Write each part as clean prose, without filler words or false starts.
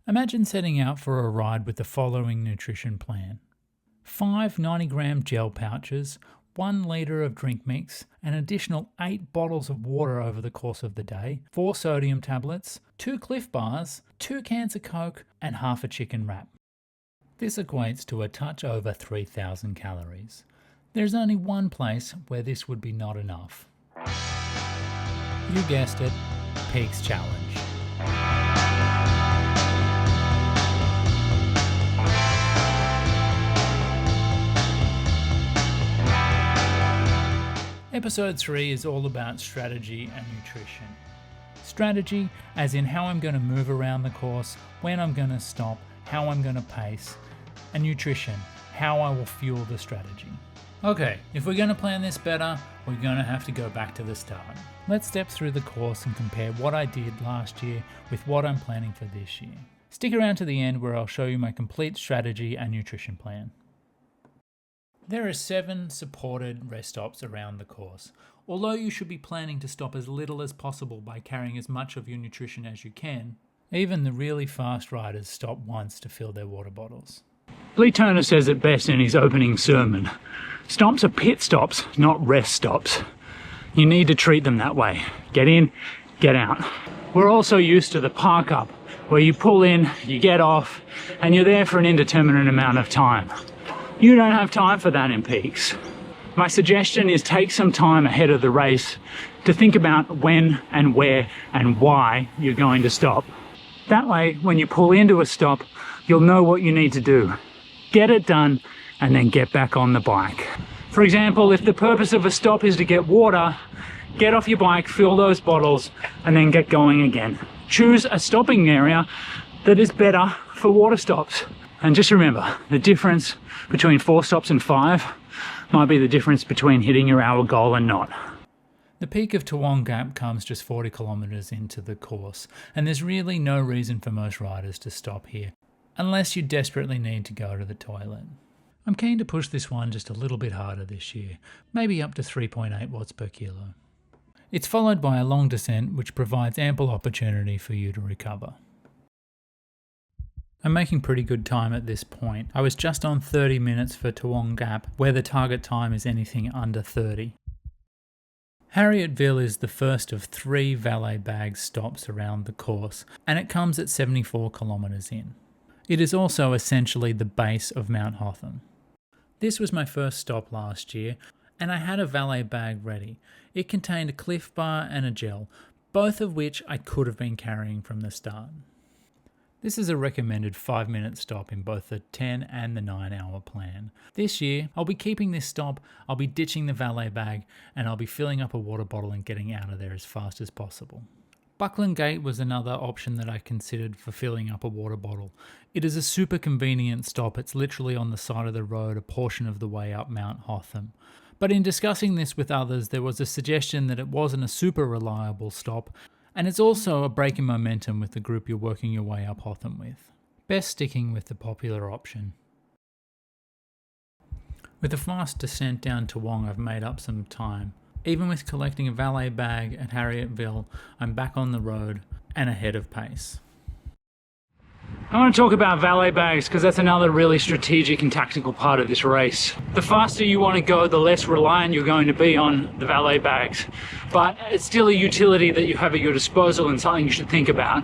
Imagine setting out for a ride with the following nutrition plan. 5 90-gram gel pouches, 1 litre of drink mix, an additional 8 bottles of water over the course of the day, 4 sodium tablets, 2 Cliff Bars, 2 cans of Coke, and half a chicken wrap. This equates to a touch over 3,000 calories. There's only one place where this would be not enough. You guessed it, Peaks Challenge. Episode 3 is all about strategy and nutrition. Strategy, as in how I'm going to move around the course, when I'm going to stop, how I'm going to pace, and nutrition, how I will fuel the strategy. Okay, if we're going to plan this better, we're going to have to go back to the start. Let's step through the course and compare what I did last year with what I'm planning for this year. Stick around to the end where I'll show you my complete strategy and nutrition plan. There are 7 supported rest stops around the course. Although you should be planning to stop as little as possible by carrying as much of your nutrition as you can, even the really fast riders stop once to fill their water bottles. Lee Turner says it best in his opening sermon. Stops are pit stops, not rest stops. You need to treat them that way. Get in, get out. We're also used to the park up, where you pull in, you get off, and you're there for an indeterminate amount of time. You don't have time for that in peaks. My suggestion is take some time ahead of the race to think about when and where and why you're going to stop. That way, when you pull into a stop, you'll know what you need to do. Get it done and then get back on the bike. For example, if the purpose of a stop is to get water, get off your bike, fill those bottles, and then get going again. Choose a stopping area that is better for water stops. And just remember, the difference between 4 stops and 5 might be the difference between hitting your hour goal and not. The peak of Tawonga Gap comes just 40 kilometres into the course, and there's really no reason for most riders to stop here, unless you desperately need to go to the toilet. I'm keen to push this one just a little bit harder this year, maybe up to 3.8 watts per kilo. It's followed by a long descent which provides ample opportunity for you to recover. I'm making pretty good time at this point. I was just on 30 minutes for Tawonga Gap, where the target time is anything under 30. Harrietville is the first of 3 Valet Bags stops around the course, and it comes at 74 kilometres in. It is also essentially the base of Mount Hotham. This was my first stop last year, and I had a Valet bag ready. It contained a Cliff Bar and a gel, both of which I could have been carrying from the start. This is a recommended 5-minute stop in both the 10 and the 9-hour plan. This year, I'll be keeping this stop, I'll be ditching the Valet bag, and I'll be filling up a water bottle and getting out of there as fast as possible. Buckland Gate was another option that I considered for filling up a water bottle. It is a super convenient stop. It's literally on the side of the road a portion of the way up Mount Hotham. But in discussing this with others, there was a suggestion that it wasn't a super reliable stop, and it's also a break in momentum with the group you're working your way up Hotham with. Best sticking with the popular option. With a fast descent down Tawonga, I've made up some time. Even with collecting a Valet bag at Harrietville, I'm back on the road and ahead of pace. I want to talk about Valet bags because that's another really strategic and tactical part of this race. The faster you want to go, the less reliant you're going to be on the Valet bags. But it's still a utility that you have at your disposal and something you should think about.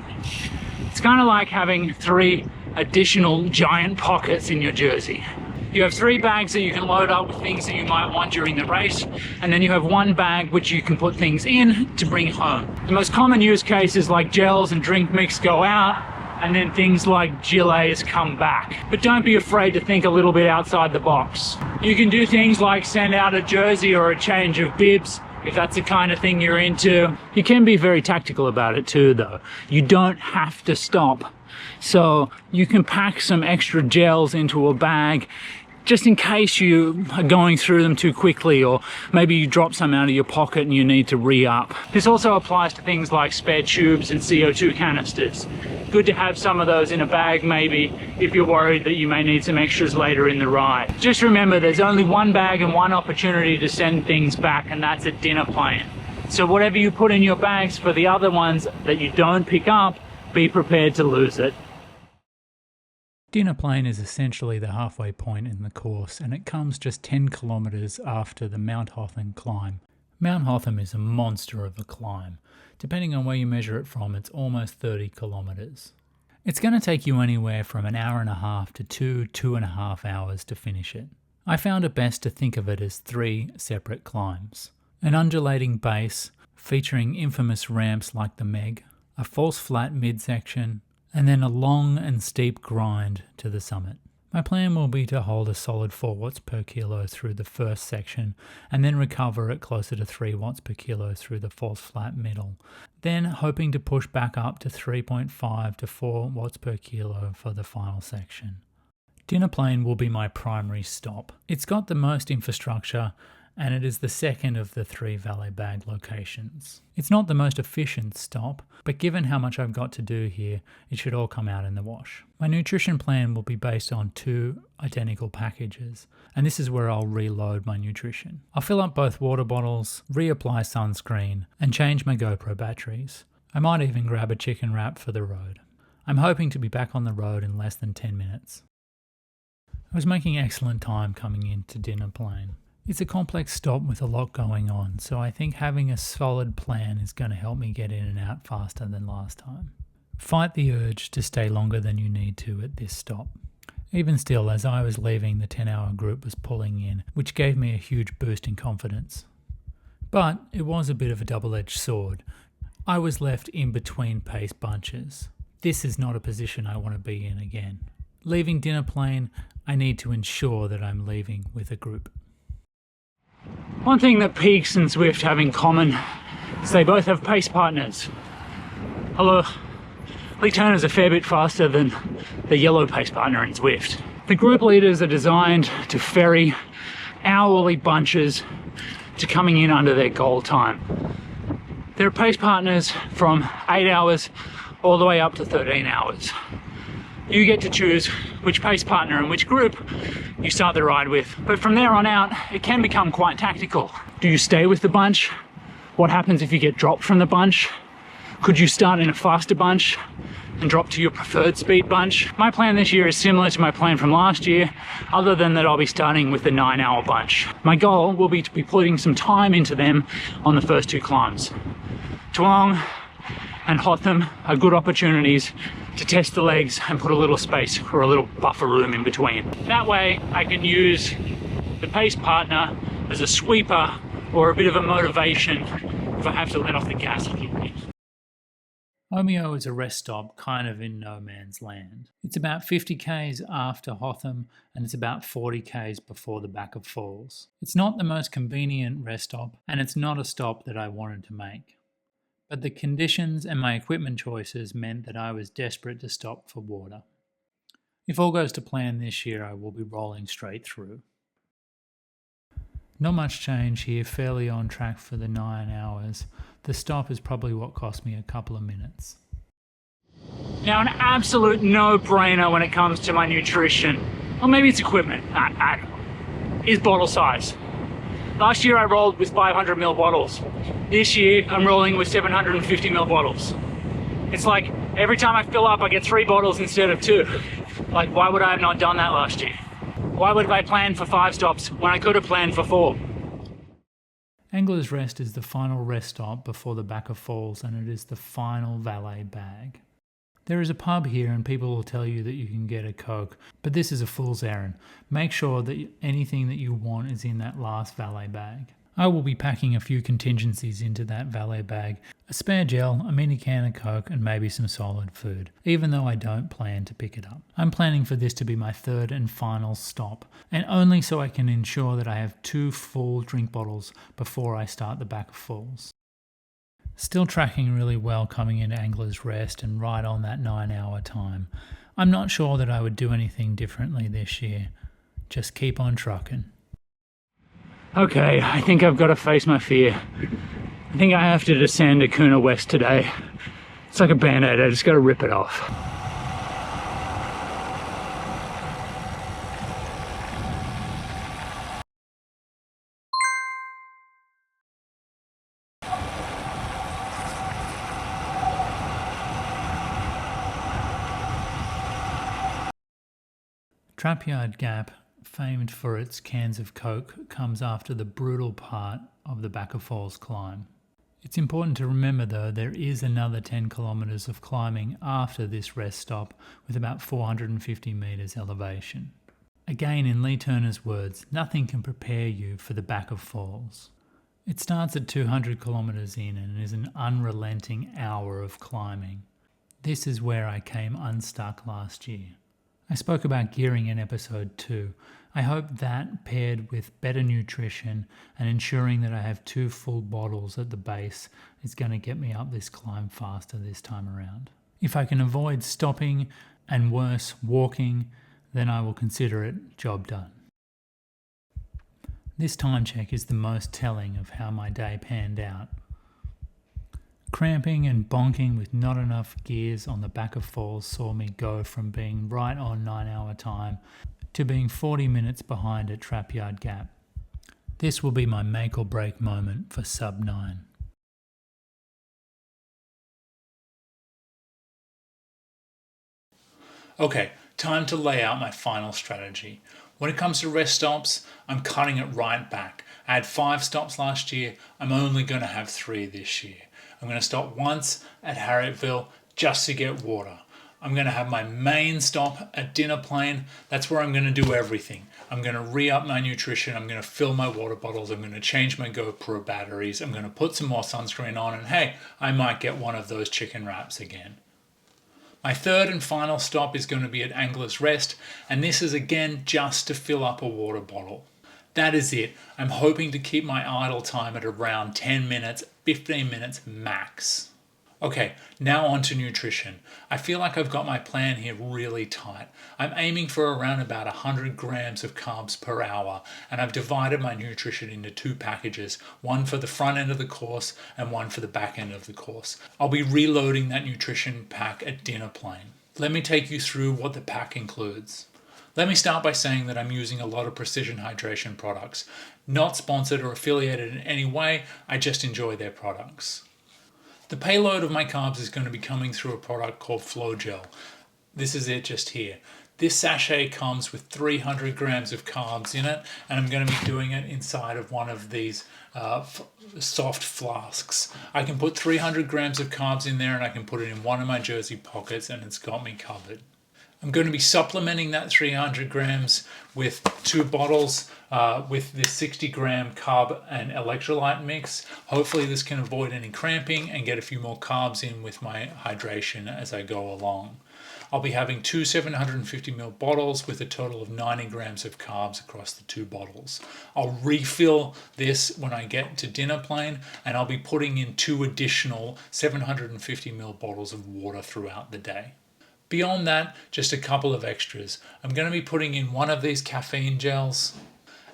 It's kind of like having 3 additional giant pockets in your jersey. You have 3 bags that you can load up with things that you might want during the race, and then you have 1 bag which you can put things in to bring home. The most common use cases like gels and drink mix go out, and then things like gilets come back. But don't be afraid to think a little bit outside the box. You can do things like send out a jersey or a change of bibs if that's the kind of thing you're into. You can be very tactical about it too though. You don't have to stop. So you can pack some extra gels into a bag just in case you are going through them too quickly, or maybe you drop some out of your pocket and you need to re-up. This also applies to things like spare tubes and CO2 canisters. Good to have some of those in a bag maybe if you're worried that you may need some extras later in the ride. Just remember there's only 1 bag and 1 opportunity to send things back, and that's a dinner plane. So whatever you put in your bags for the other ones that you don't pick up, be prepared to lose it. Dinner Plain is essentially the halfway point in the course, and it comes just 10 kilometres after the Mount Hotham climb. Mount Hotham is a monster of a climb. Depending on where you measure it from, it's almost 30 kilometres. It's going to take you anywhere from an hour and a half to 2.5 hours to finish it. I found it best to think of it as 3 separate climbs. An undulating base featuring infamous ramps like the Meg, a false flat midsection, and then a long and steep grind to the summit. My plan will be to hold a solid 4 watts per kilo through the first section and then recover at closer to 3 watts per kilo through the false flat middle, then hoping to push back up to 3.5 to 4 watts per kilo for the final section. Dinner Plain will be my primary stop. It's got the most infrastructure and it is the second of the 3 Valet Bag locations. It's not the most efficient stop, but given how much I've got to do here, it should all come out in the wash. My nutrition plan will be based on 2 identical packages, and this is where I'll reload my nutrition. I'll fill up both water bottles, reapply sunscreen, and change my GoPro batteries. I might even grab a chicken wrap for the road. I'm hoping to be back on the road in less than 10 minutes. I was making excellent time coming into Dinner Plain. It's a complex stop with a lot going on, so I think having a solid plan is going to help me get in and out faster than last time. Fight the urge to stay longer than you need to at this stop. Even still, as I was leaving, the 10-hour group was pulling in, which gave me a huge boost in confidence. But it was a bit of a double-edged sword. I was left in between pace bunches. This is not a position I want to be in again. Leaving Dinner Plain, I need to ensure that I'm leaving with a group. One thing that Peaks and Zwift have in common is they both have pace partners. Although Lee Turner's a fair bit faster than the yellow pace partner in Zwift. The group leaders are designed to ferry hourly bunches to coming in under their goal time. There are pace partners from 8 hours all the way up to 13 hours. You get to choose which pace partner and which group you start the ride with. But from there on out, it can become quite tactical. Do you stay with the bunch? What happens if you get dropped from the bunch? Could you start in a faster bunch and drop to your preferred speed bunch? My plan this year is similar to my plan from last year, other than that I'll be starting with the 9-hour bunch. My goal will be to be putting some time into them on the first 2 climbs. Tawonga and Hotham are good opportunities to test the legs and put a little space or a little buffer room in between. That way I can use the pace partner as a sweeper or a bit of a motivation if I have to let off the gas a little bit. Omeo is a rest stop kind of in no man's land. It's about 50 k's after Hotham and it's about 40 k's before the back of Falls. It's not the most convenient rest stop and it's not a stop that I wanted to make. But the conditions and my equipment choices meant that I was desperate to stop for water. If all goes to plan this year, I will be rolling straight through. Not much change here, fairly on track for the 9 hours. The stop is probably what cost me a couple of minutes. Now, an absolute no-brainer when it comes to my nutrition, or maybe it's equipment, I don't know, is bottle size. Last year I rolled with 500ml bottles. This year I'm rolling with 750ml bottles. It's like every time I fill up I get 3 bottles instead of 2. Like, why would I have not done that last year? Why would I plan for 5 stops when I could have planned for 4? Angler's Rest is the final rest stop before the back of Falls, and it is the final Valet Bag. There is a pub here and people will tell you that you can get a Coke, but this is a fool's errand. Make sure that anything that you want is in that last Valet Bag. I will be packing a few contingencies into that Valet Bag, a spare gel, a mini can of Coke and maybe some solid food, even though I don't plan to pick it up. I'm planning for this to be my 3rd and final stop, and only so I can ensure that I have 2 full drink bottles before I start the back of Falls. Still tracking really well coming into Angler's Rest and right on that 9-hour time. I'm not sure that I would do anything differently this year. Just keep on trucking. Okay, I think I've got to face my fear. I think I have to descend to Kuna West today. It's like a band-aid, I just got to rip it off. Trapyard Gap, famed for its cans of Coke, comes after the brutal part of the Back of Falls climb. It's important to remember though, there is another 10 kilometres of climbing after this rest stop with about 450 metres elevation. Again, in Lee Turner's words, nothing can prepare you for the Back of Falls. It starts at 200 kilometres in and is an unrelenting hour of climbing. This is where I came unstuck last year. I spoke about gearing in episode 2. I hope that, paired with better nutrition and ensuring that I have 2 full bottles at the base, is going to get me up this climb faster this time around. If I can avoid stopping and worse, walking, then I will consider it job done. This time check is the most telling of how my day panned out. Cramping and bonking with not enough gears on the Back of Falls saw me go from being right on 9-hour time to being 40 minutes behind at Trapyard Gap. This will be my make or break moment for Sub-9. Okay, time to lay out my final strategy. When it comes to rest stops, I'm cutting it right back. I had 5 stops last year, I'm only going to have 3 this year. I'm going to stop once at Harrietville just to get water. I'm going to have my main stop at Dinner Plain. That's where I'm going to do everything. I'm going to re-up my nutrition. I'm going to fill my water bottles. I'm going to change my GoPro batteries. I'm going to put some more sunscreen on. And hey, I might get one of those chicken wraps again. My third and final stop is going to be at Angler's Rest. And this is again just to fill up a water bottle. That is it. I'm hoping to keep my idle time at around 10 minutes, 15 minutes max. Okay, now on to nutrition. I feel like I've got my plan here really tight. I'm aiming for around about 100 grams of carbs per hour, and I've divided my nutrition into 2 packages, one for the front end of the course and one for the back end of the course. I'll be reloading that nutrition pack at Dinner Plain. Let me take you through what the pack includes. Let me start by saying that I'm using a lot of precision hydration products. Not sponsored or affiliated in any way, I just enjoy their products. The payload of my carbs is going to be coming through a product called Flow Gel. This is it just here. This sachet comes with 300 grams of carbs in it, and I'm going to be doing it inside of one of these soft flasks. I can put 300 grams of carbs in there and I can put it in one of my jersey pockets and it's got me covered. I'm going to be supplementing that 300 grams with 2 bottles with this 60 gram carb and electrolyte mix. Hopefully this can avoid any cramping and get a few more carbs in with my hydration as I go along. I'll be having 2 750ml bottles with a total of 90 grams of carbs across the 2 bottles. I'll refill this when I get to Dinner Plain, and I'll be putting in 2 additional 750ml bottles of water throughout the day. Beyond that, just a couple of extras. I'm going to be putting in one of these caffeine gels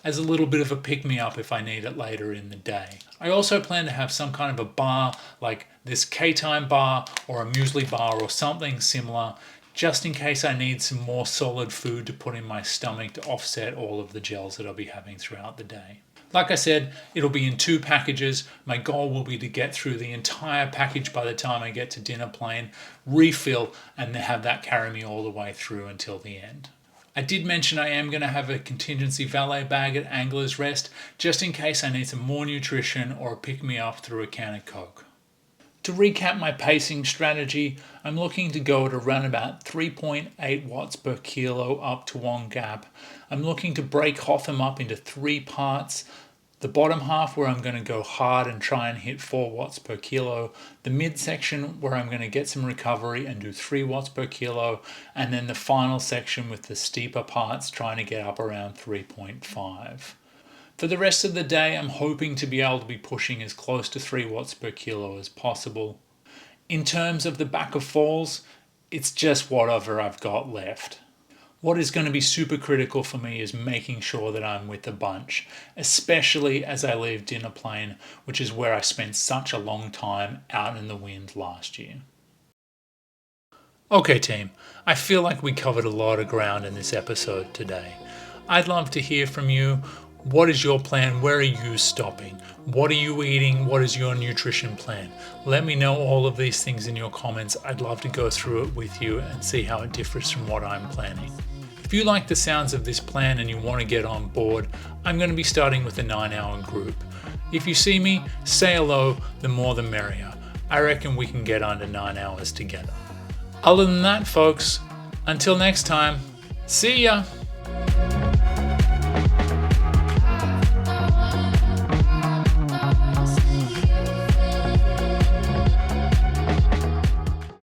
as a little bit of a pick-me-up if I need it later in the day. I also plan to have some kind of a bar like this K-Time bar or a muesli bar or something similar, just in case I need some more solid food to put in my stomach to offset all of the gels that I'll be having throughout the day. Like I said, it'll be in 2 packages. My goal will be to get through the entire package by the time I get to Dinner Plain, refill, and have that carry me all the way through until the end. I did mention I am going to have a contingency valet bag at Angler's Rest, just in case I need some more nutrition or a pick-me-up through a can of Coke. To recap my pacing strategy, I'm looking to go at around about 3.8 watts per kilo up Tawonga Gap. I'm looking to break Hotham up into 3 parts. The bottom half where I'm going to go hard and try and hit 4 watts per kilo. The midsection where I'm going to get some recovery and do 3 watts per kilo. And then the final section with the steeper parts trying to get up around 3.5. For the rest of the day, I'm hoping to be able to be pushing as close to 3 watts per kilo as possible. In terms of the Back of Falls, it's just whatever I've got left. What is going to be super critical for me is making sure that I'm with the bunch, especially as I leave Dinner Plain, which is where I spent such a long time out in the wind last year. Okay team, I feel like we covered a lot of ground in this episode today. I'd love to hear from you. What is your plan? Where are you stopping? What are you eating? What is your nutrition plan? Let me know all of these things in your comments. I'd love to go through it with you and see how it differs from what I'm planning. If you like the sounds of this plan and you want to get on board, I'm going to be starting with a 9-hour group. If you see me, say hello, the more the merrier. I reckon we can get under 9 hours together. Other than that, folks, until next time, see ya!